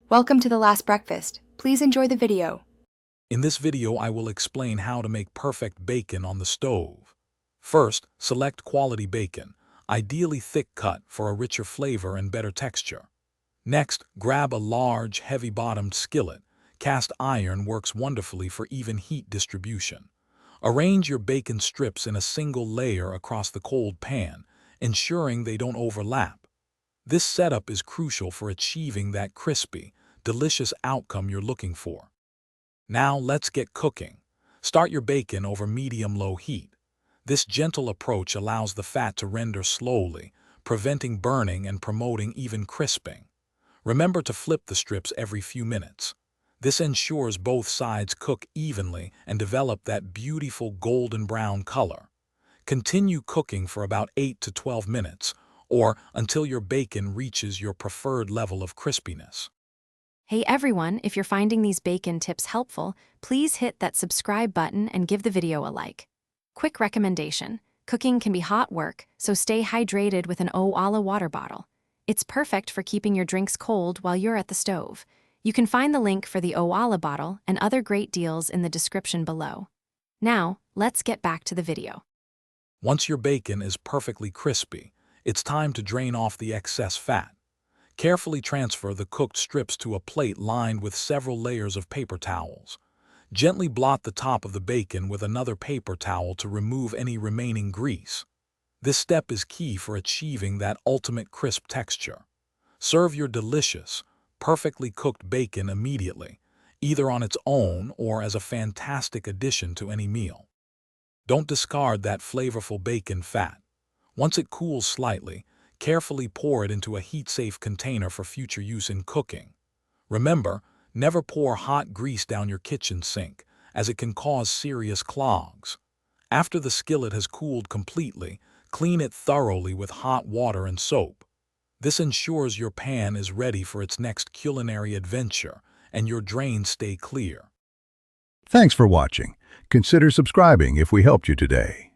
Welcome to The Last Breakfast. Please enjoy the video. In this video, I will explain how to make perfect bacon on the stove. First, select quality bacon, ideally thick cut for a richer flavor and better texture. Next, grab a large, heavy-bottomed skillet. Cast iron works wonderfully for even heat distribution. Arrange your bacon strips in a single layer across the cold pan, ensuring they don't overlap. This setup is crucial for achieving that crispy, delicious outcome you're looking for. Now let's get cooking. Start your bacon over medium-low heat. This gentle approach allows the fat to render slowly, preventing burning and promoting even crisping. Remember to flip the strips every few minutes. This ensures both sides cook evenly and develop that beautiful golden brown color. Continue cooking for about 8 to 12 minutes, or until your bacon reaches your preferred level of crispiness. Hey everyone, if you're finding these bacon tips helpful, please hit that subscribe button and give the video a like. Quick recommendation: cooking can be hot work, so stay hydrated with an eau à la water bottle. It's perfect for keeping your drinks cold while you're at the stove. You can find the link for the eau à la bottle and other great deals in the description below. Now, let's get back to the video. Once your bacon is perfectly crispy, it's time to drain off the excess fat. Carefully transfer the cooked strips to a plate lined with several layers of paper towels. Gently blot the top of the bacon with another paper towel to remove any remaining grease. This step is key for achieving that ultimate crisp texture. Serve your delicious, perfectly cooked bacon immediately, either on its own or as a fantastic addition to any meal. Don't discard that flavorful bacon fat. Once it cools slightly, carefully pour it into a heat-safe container for future use in cooking. Remember, never pour hot grease down your kitchen sink, as it can cause serious clogs. After the skillet has cooled completely, clean it thoroughly with hot water and soap. This ensures your pan is ready for its next culinary adventure and your drains stay clear. Thanks for watching. Consider subscribing if we helped you today.